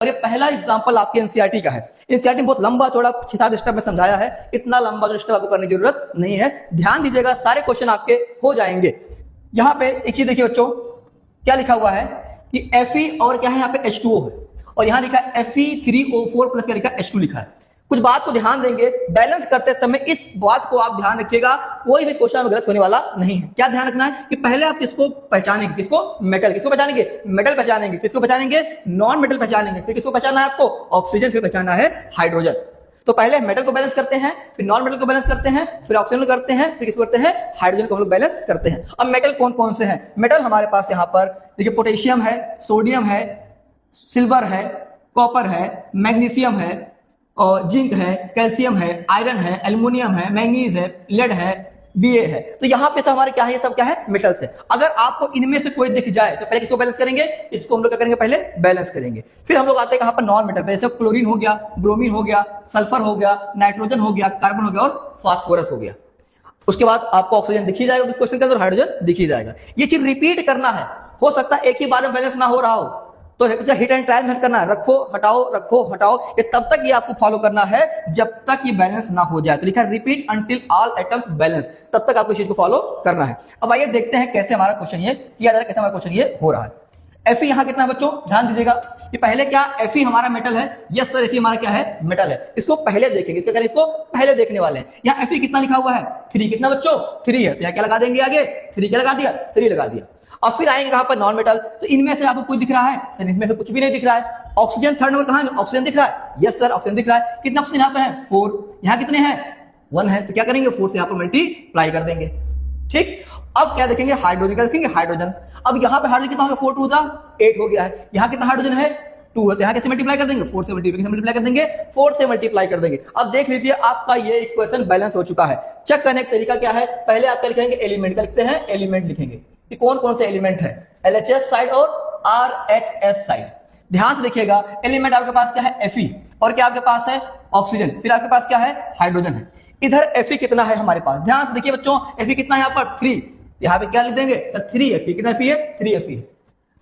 और ये पहला एग्जांपल आपके एनसीईआरटी का है। एनसीईआरटी बहुत लंबा चौड़ा 6-7 स्टेप में समझाया है, इतना लंबा जो स्टेप आपको करने की जरूरत नहीं है। ध्यान दीजिएगा, सारे क्वेश्चन आपके हो जाएंगे। यहाँ पे एक चीज देखिए बच्चों, क्या लिखा हुआ है कि Fe और क्या है यहाँ पे H2O है, और यहाँ लिखा है Fe3O4 प्लस क्या लिखा है H2 लिखा है। कुछ बात को ध्यान देंगे, बैलेंस करते समय इस बात को आप ध्यान रखिएगा, कोई भी क्वेश्चन गलत होने वाला नहीं है। क्या ध्यान रखना है कि पहले आप किसको पहचानेंगे, किसको मेटल, किसको पहचानेंगे मेटल पहचानेंगे, किसको पहचानेंगे नॉन मेटल पहचानेंगे, फिर किसको पहचानना है आपको ऑक्सीजन, फिर पहचानना है हाइड्रोजन। तो पहले मेटल को बैलेंस करते हैं, फिर नॉन मेटल को बैलेंस करते हैं, फिर ऑक्सीजन करते हैं, फिर किसको करते हैं हाइड्रोजन को हम लोग बैलेंस करते हैं। अब मेटल कौन कौन से हैं? मेटल हमारे पास यहाँ पर देखिए पोटेशियम है, सोडियम है, सिल्वर है, कॉपर है, मैग्नीशियम है, और जिंक है, कैल्शियम है, आयरन है, एल्युमिनियम है, मैंगनीज है, लेड है, Ba है। तो यहाँ पे सब हमारे क्या है, ये सब क्या है मेटल्स है। अगर आपको इनमें से कोई दिख जाए तो पहले किसको बैलेंस करेंगे, इसको हम लोग क्या करेंगे पहले बैलेंस करेंगे। फिर हम लोग आते हैं यहाँ पर नॉन मेटल, जैसे क्लोरीन हो गया, ब्रोमीन हो गया, सल्फर हो गया, नाइट्रोजन हो गया, कार्बन हो गया और फास्फोरस हो गया। उसके बाद आपको ऑक्सीजन दिख ही जाएगा क्वेश्चन के अंदर, हाइड्रोजन दिख ही जाएगा। ये चीज रिपीट करना है, हो सकता है एक ही बार में बैलेंस ना हो रहा हो, तो हिट एंड ट्रायल करना है, रखो हटाओ रखो हटाओ, ये तब तक ये आपको फॉलो करना है जब तक ये बैलेंस ना हो जाए। तो लिखा है repeat until all atoms balance, तब तक आपको इस चीज को फॉलो करना है। अब आइए देखते हैं कैसे हमारा क्वेश्चन ये किया जा रहा है, कैसे हमारा क्वेश्चन ये हो रहा है। Fe यहां कितना है बच्चों, ध्यान दीजिएगा कि पहले क्या Fe हमारा मेटल है, यस सर Fe हमारा क्या है मेटल है। इसको पहले देखेंगे, इसको पहले देखने वाले हैं। यहाँ Fe कितना लिखा हुआ है 3, कितना बच्चों 3 है, तो यहाँ क्या लगा देंगे आगे 3, क्या लगा दिया 3 लगा दिया। और फिर आएंगे कहां पर नॉन मेटल, तो इनमें से आपको कुछ दिख रहा है सर, इसमें से कुछ भी नहीं दिख रहा है। ऑक्सीजन थर्ड नंबर कहां है, ऑक्सीजन दिख रहा है, यस सर ऑक्सीजन दिख रहा है। कितना ऑक्सीजन यहाँ पर है 4, यहाँ कितने हैं 1 है, तो क्या करेंगे 4 से यहाँ पर मल्टीप्लाई कर देंगे। ठीक, अब क्या देखेंगे हाइड्रोजन, क्या देखेंगे हाइड्रोजन। अब यहाँ पे हाइड्रोजन कितना होगा 4 2 8 हो गया है, यहाँ कितना हाइड्रोजन है 2 है, तो यहाँ कैसे मल्टीप्लाई कर देंगे 4 से मल्टीप्लाई कर देंगे, 4 से मल्टीप्लाई कर देंगे। अब देख लीजिए आपका ये इक्वेशन बैलेंस हो चुका है। चेक करने का तरीका क्या है, पहले आप लिखेंगे एलिमेंट, क्या लिखते हैं एलिमेंट लिखेंगे कि कौन कौन से एलिमेंट है, LHS साइड और RH साइड। ध्यान से देखिएगा, एलिमेंट आपके पास क्या है Fe, और क्या आपके पास है ऑक्सीजन, फिर आपके पास क्या है हाइड्रोजन है। इधर Fe कितना है हमारे पास, ध्यान से देखिए बच्चों, Fe कितना है यहाँ पर 3, यहाँ पे क्या लिख देंगे 3 Fe, कितना Fe है 3 Fe।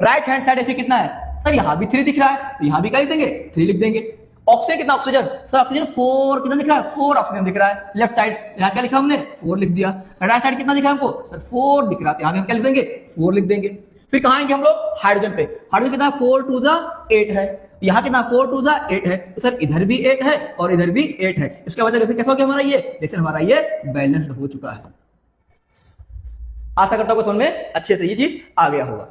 Right hand side Fe कितना है सर, यहाँ भी 3 दिख रहा है, तो यहाँ भी क्या लिख देंगे 3 लिख देंगे। ऑक्सीजन कितना, ऑक्सीजन सर ऑक्सीजन 4 कितना दिख रहा है 4 ऑक्सीजन दिख रहा है। लेफ्ट साइड यहाँ क्या लिखा हमने 4 लिख दिया। राइट साइड कितना दिखा हमको सर 4 दिख रहा है, यहाँ भी हम क्या लिख देंगे 4 लिख देंगे। फिर कहाँ आएंगे हम लोग हाइड्रोजन पे, हाइड्रोजन कितना 4 2 8 है, यहाँ कितना 4 2 8 है, तो सर इधर भी 8 है और इधर भी 8 है। इसका मतलब कैसा हो गया हमारा ये, जैसे हमारा ये बैलेंस्ड हो चुका है। आशा करता हूं समझ में अच्छे से ये चीज आ गया होगा।